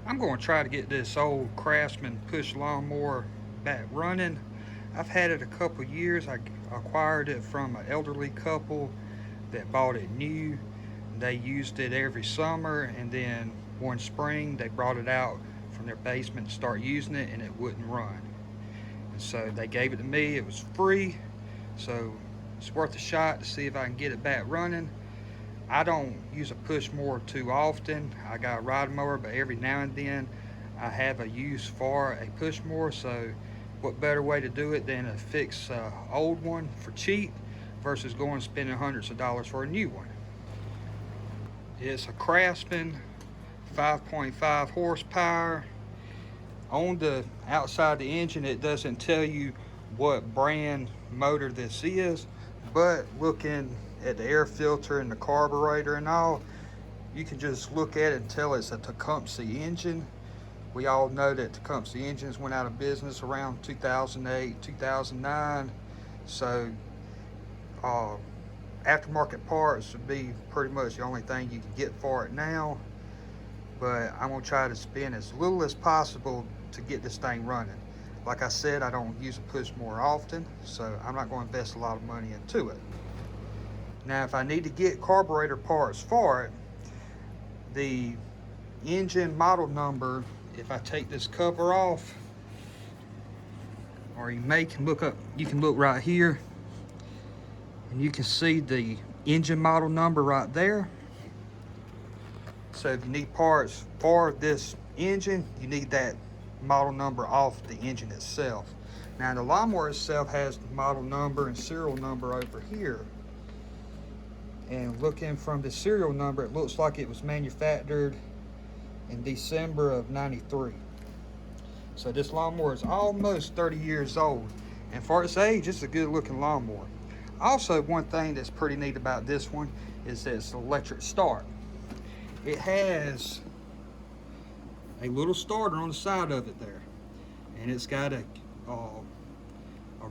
I'm going to try to get this old Craftsman push lawnmower back running. I've had it a couple years. I acquired it from an elderly couple that bought it new. They used it every summer, and then one spring they brought it out from their basement to start using it, and it wouldn't run. And so they gave it to me. It was free, so it's worth a shot to see if I can get it back running. I don't use a push mower too often. I got a ride mower, but every now and then I have a use for a push mower. So what better way to do it than to fix an old one for cheap versus going and spending hundreds of dollars for a new one. It's a Craftsman 5.5 horsepower. On the outside of the engine, it doesn't tell you what brand motor this is, but looking at the air filter and the carburetor and all, you can just look at it and tell it's a Tecumseh engine. We all know that Tecumseh engines went out of business around 2008, 2009. So aftermarket parts would be pretty much the only thing you can get for it now. But I'm gonna try to spend as little as possible to get this thing running. Like I said, I don't use a push mower often, so I'm not going to invest a lot of money into it. Now, if I need to get carburetor parts for it, the engine model number, if I take this cover off, or you can look right here, and you can see the engine model number right there. So if you need parts for this engine, you need that model number off the engine itself. Now the lawnmower itself has the model number and serial number over here. And looking from the serial number, it looks like it was manufactured in December of '93. So this lawnmower is almost 30 years old. And for its age, it's a good looking lawnmower. Also, one thing that's pretty neat about this one is that it's electric start. It has a little starter on the side of it there. And it's got a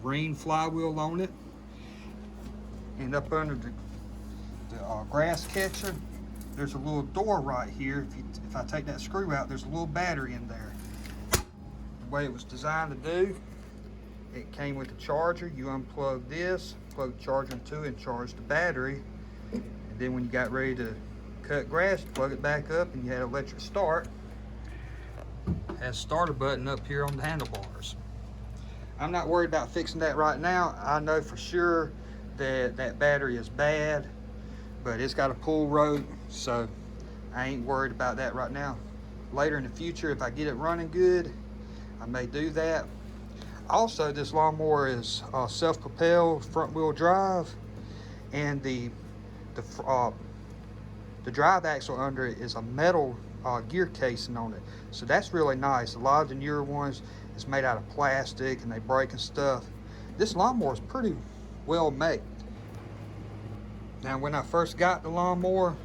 ring flywheel on it. And up under the grass catcher, there's a little door right here. If I take that screw out, there's a little battery in there. The way it was designed to do, it came with the charger. You unplug this, plug the charger into it, and charge the battery. And then when you got ready to cut grass, you plug it back up, and you had electric start. It has a starter button up here on the handlebars. I'm not worried about fixing that right now. I know for sure that that battery is bad, but it's got a pull rope, so I ain't worried about that right now. Later in the future, if I get it running good, I may do that. Also, this lawnmower is self-propelled front-wheel drive, and the drive axle under it is a metal gear casing on it, so that's really nice. A lot of the newer ones is made out of plastic and they break and stuff. This lawnmower is pretty well made. Now, when I first got the lawnmower,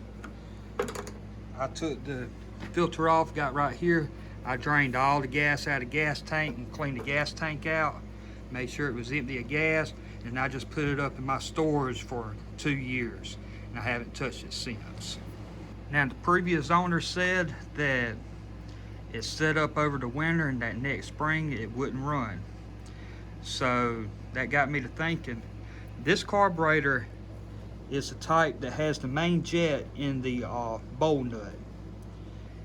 I took the filter off, got right here. I drained all the gas out of the gas tank and cleaned the gas tank out, made sure it was empty of gas, and I just put it up in my storage for 2 years, and I haven't touched it since. Now, the previous owner said that it's set up over the winter and that next spring it wouldn't run. So that got me to thinking, this carburetor is the type that has the main jet in the bowl nut.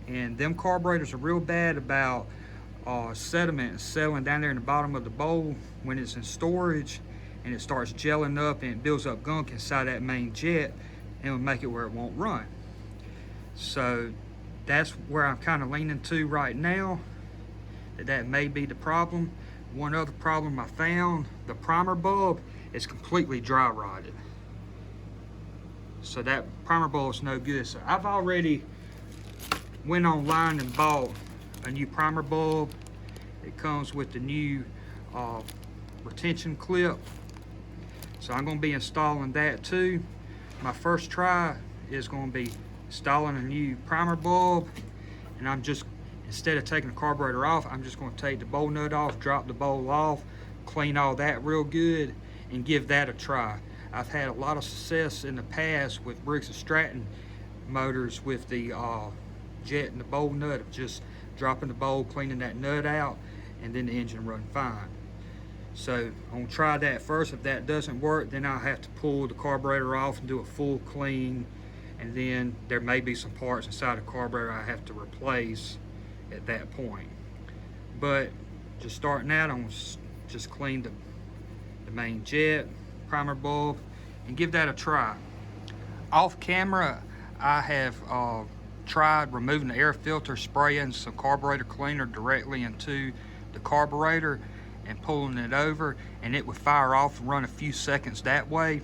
And them carburetors are real bad about sediment settling down there in the bottom of the bowl when it's in storage, and it starts gelling up and it builds up gunk inside that main jet, and it'll make it where it won't run. So that's where I'm kind of leaning to right now, that may be the problem. One other problem I found, the primer bulb is completely dry rotted. So that primer bulb is no good. So I've already went online and bought a new primer bulb. It comes with the new retention clip. So I'm going to be installing that too. My first try is going to be installing a new primer bulb, and I'm just, instead of taking the carburetor off, I'm just going to take the bowl nut off, drop the bowl off, clean all that real good, and give that a try. I've had a lot of success in the past with Briggs & Stratton motors with the jet and the bowl nut of just dropping the bowl, cleaning that nut out, and then the engine run fine. So I'm gonna try that first. If that doesn't work, then I'll have to pull the carburetor off and do a full clean, and then there may be some parts inside the carburetor I have to replace at that point. But just starting out, I'm gonna just clean the main jet, primer bulb, and give that a try. Off camera, I have tried removing the air filter, spraying some carburetor cleaner directly into the carburetor and pulling it over, and it would fire off and run a few seconds that way.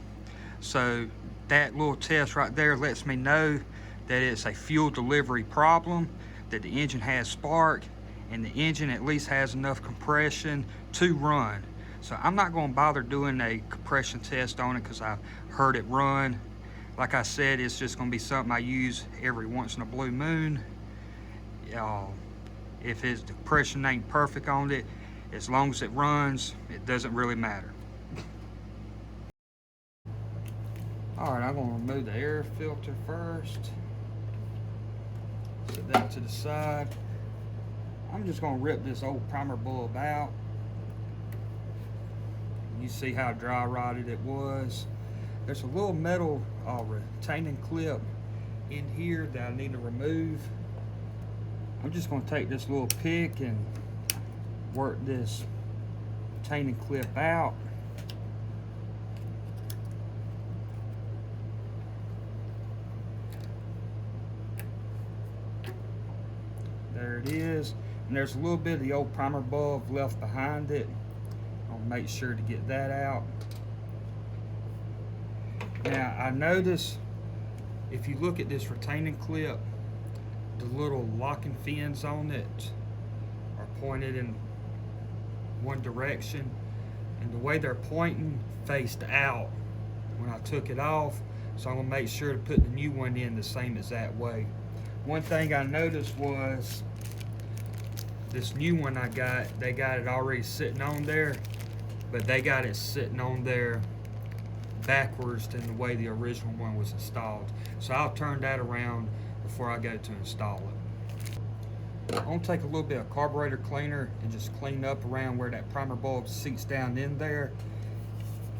So that little test right there lets me know that it's a fuel delivery problem, that the engine has spark, and the engine at least has enough compression to run. So I'm not going to bother doing a compression test on it because I've heard it run. Like I said, it's just going to be something I use every once in a blue moon. If the compression ain't perfect on it, as long as it runs, it doesn't really matter. Alright, I'm going to remove the air filter first. Set that to the side. I'm just going to rip this old primer bulb out. You see how dry rotted it was. There's a little metal retaining clip in here that I need to remove. I'm just going to take this little pick and work this retaining clip out. There it is. And there's a little bit of the old primer bulb left behind it. I'll make sure to get that out. Now I notice if you look at this retaining clip, the little locking fins on it are pointed in one direction, and the way they're pointing faced out when I took it off. So I'm gonna make sure to put the new one in the same exact way. One thing I noticed was this new one I got, they got it already sitting on there, but they got it sitting on there backwards than the way the original one was installed. So I'll turn that around before I go to install it. I'm gonna take a little bit of carburetor cleaner and just clean up around where that primer bulb seats down in there.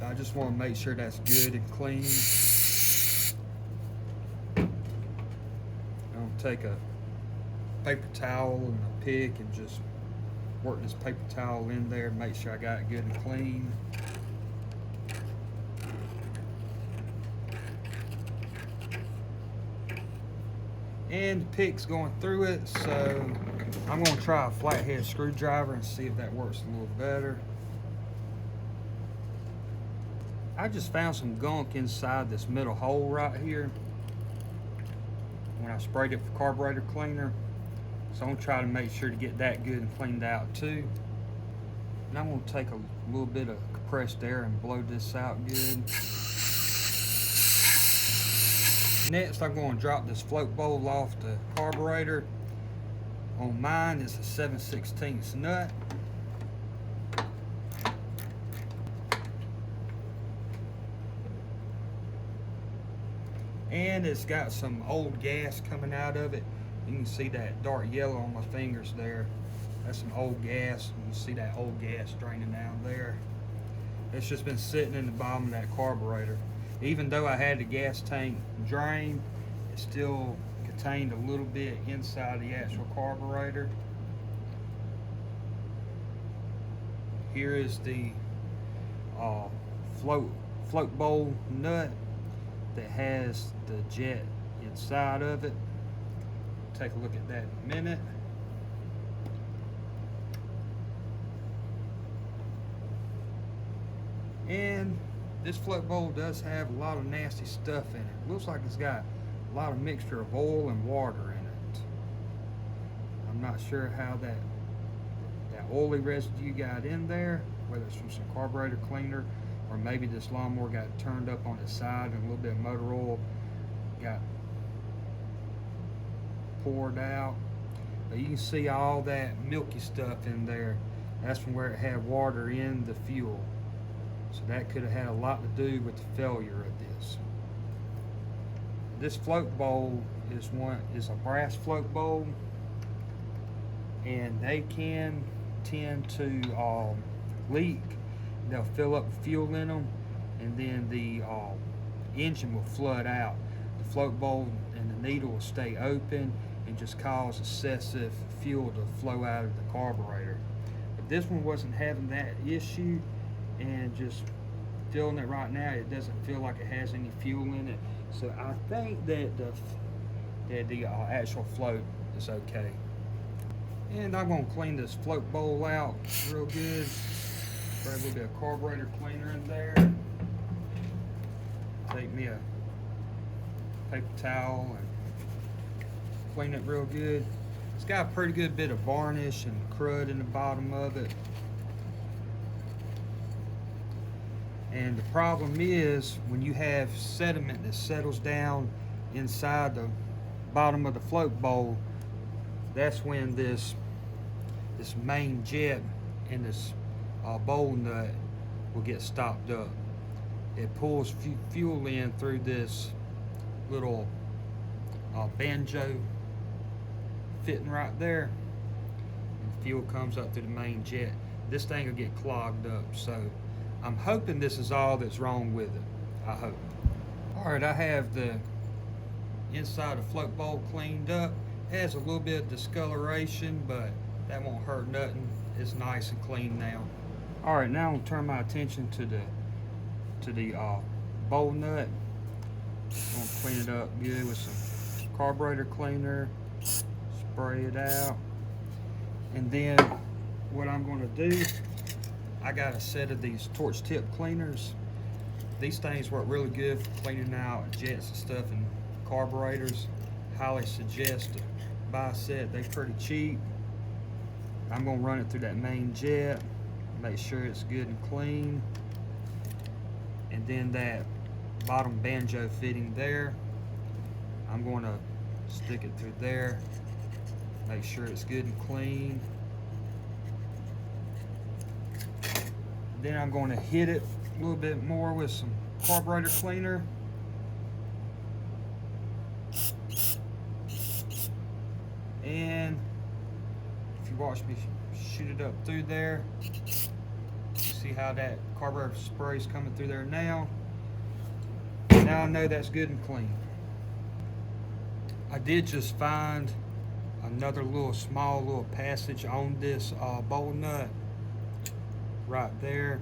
I just want to make sure that's good and clean. I'm gonna take a paper towel and a pick and just work this paper towel in there and make sure I got it good and clean. And the pick's going through it, so I'm going to try a flathead screwdriver and see if that works a little better. I just found some gunk inside this middle hole right here when I sprayed it for carburetor cleaner, so I'm going to try to make sure to get that good and cleaned out too. And I'm going to take a little bit of compressed air and blow this out good. Next, I'm going to drop this float bowl off the carburetor. On mine, it's a 7/16 nut. And it's got some old gas coming out of it. You can see that dark yellow on my fingers there. That's some old gas. You can see that old gas draining down there. It's just been sitting in the bottom of that carburetor. Even though I had the gas tank drained, it still contained a little bit inside the actual carburetor. Here is the float bowl nut that has the jet inside of it. Take a look at that in a minute. And this float bowl does have a lot of nasty stuff in it. Looks like it's got a lot of mixture of oil and water in it. I'm not sure how that oily residue got in there, whether it's from some carburetor cleaner or maybe this lawnmower got turned up on its side and a little bit of motor oil got poured out. But you can see all that milky stuff in there. That's from where it had water in the fuel. So that could have had a lot to do with the failure of this. This float bowl is a brass float bowl. and they can tend to leak. They'll fill up with fuel in them, and then the engine will flood out. The float bowl and the needle will stay open and just cause excessive fuel to flow out of the carburetor. But this one wasn't having that issue, and just feeling it right now, it doesn't feel like it has any fuel in it. So I think that the actual float is okay. And I'm going to clean this float bowl out real good. Put a little bit of carburetor cleaner in there. Take me a paper towel and clean it real good. It's got a pretty good bit of varnish and crud in the bottom of it. And the problem is, when you have sediment that settles down inside the bottom of the float bowl, that's when this main jet and this bowl nut will get stopped up. It pulls fuel in through this little banjo fitting right there, and fuel comes up through the main jet. This thing will get clogged up, so I'm hoping this is all that's wrong with it. I hope. Alright, I have the inside of the float bowl cleaned up. It has a little bit of discoloration, but that won't hurt nothing. It's nice and clean now. Alright, now I'm going to turn my attention to the bowl nut. I'm going to clean it up good with some carburetor cleaner. Spray it out. And then what I'm going to do, I got a set of these torch tip cleaners. These things work really good for cleaning out jets and stuff and carburetors. Highly suggest to buy a set. They're pretty cheap. I'm going to run it through that main jet, make sure it's good and clean. And then that bottom banjo fitting there, I'm going to stick it through there, make sure it's good and clean. Then I'm going to hit it a little bit more with some carburetor cleaner. And if you watch me shoot it up through there, you see how that carburetor spray is coming through there now. Now I know that's good and clean. I did just find another small little passage on this bowl nut right there,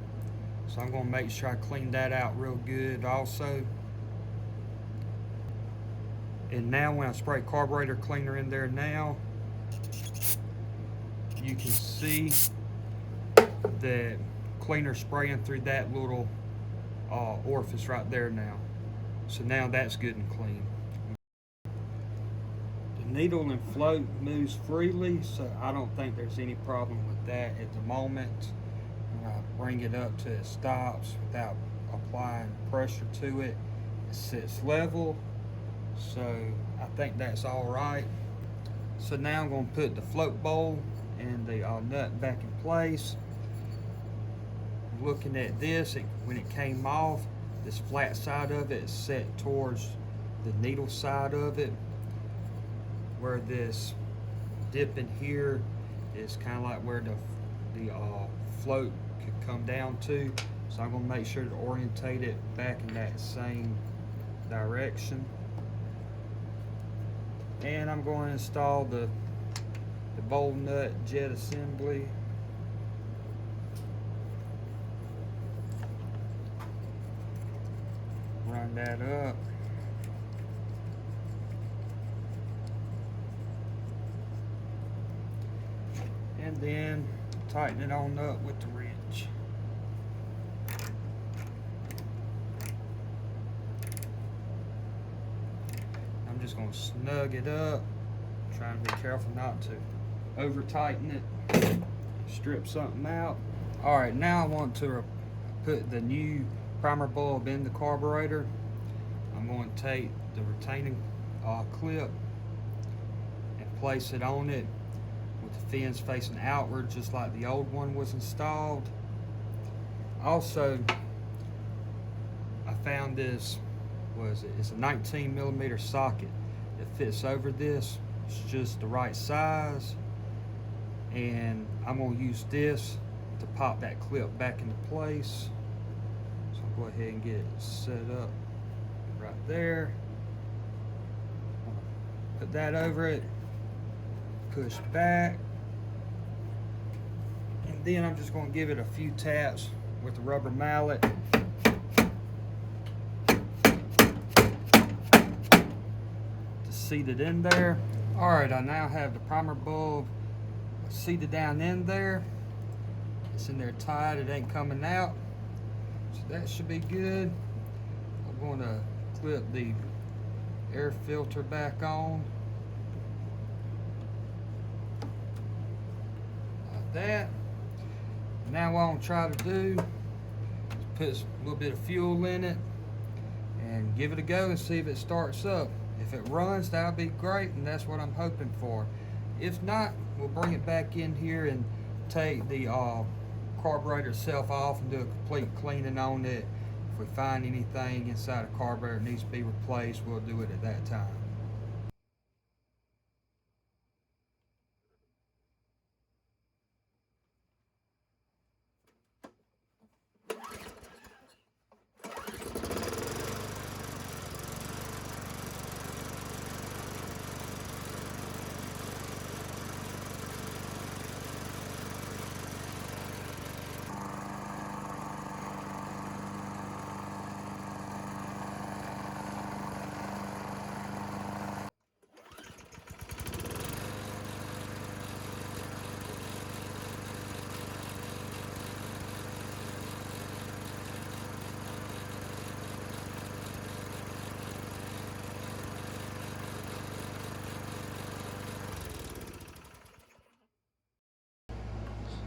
so I'm going to make sure I clean that out real good also. And now when I spray carburetor cleaner in there now, you can see the cleaner spraying through that little orifice right there now. So now that's good and clean. The needle and float moves freely, so I don't think there's any problem with that at the moment. When I bring it up till it stops without applying pressure to it, it sits level. So I think that's all right. So now I'm going to put the float bowl and the nut back in place. Looking at this, when it came off, this flat side of it is set towards the needle side of it, where this dip in here is kind of like where the float could come down to. So I'm going to make sure to orientate it back in that same direction. And I'm going to install the bowl nut jet assembly. Run that up. And then tighten it on up with the wrench. I'm just going to snug it up, trying to be careful not to over tighten it, strip something out. Alright, now I want to put the new primer bulb in the carburetor. I'm going to take the retaining clip and place it on it with the fins facing outward, just like the old one was installed. Also, I found this, it's a 19mm socket that fits over this. It's just the right size. and I'm going to use this to pop that clip back into place. So I'll go ahead and get it set up right there. Put that over it, push back, and then I'm just going to give it a few taps with the rubber mallet to seat it in there. Alright, I now have the primer bulb seated down in there. It's in there tight, it ain't coming out, so that should be good. I'm going to clip the air filter back on like that. Now what I'm going to try to do is put a little bit of fuel in it and give it a go and see if it starts up. If it runs, that'll be great, and that's what I'm hoping for. If not, we'll bring it back in here and take the carburetor itself off and do a complete cleaning on it. If we find anything inside the carburetor that needs to be replaced, we'll do it at that time.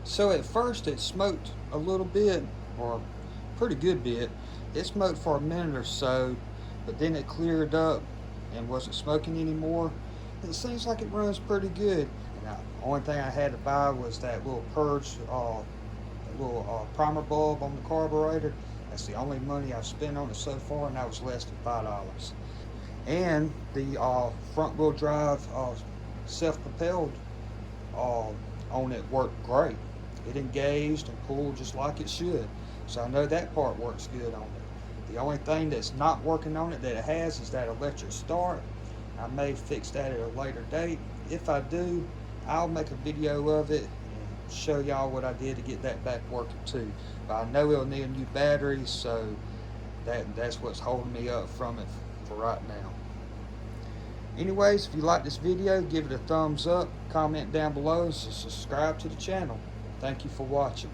So at first it smoked a little bit, or a pretty good bit. It smoked for a minute or so, but then it cleared up and wasn't smoking anymore. It seems like it runs pretty good. And the only thing I had to buy was that little purge, primer bulb on the carburetor. That's the only money I've spent on it so far, and that was less than $5. And the front wheel drive self-propelled on it worked great. It engaged and pulled just like it should. So I know that part works good on it. The only thing that's not working on it that it has is that electric start. I may fix that at a later date. If I do, I'll make a video of it and show y'all what I did to get that back working too. But I know it'll need a new battery, so that's what's holding me up from it for right now. Anyways, if you like this video, give it a thumbs up, comment down below, and subscribe to the channel. Thank you for watching.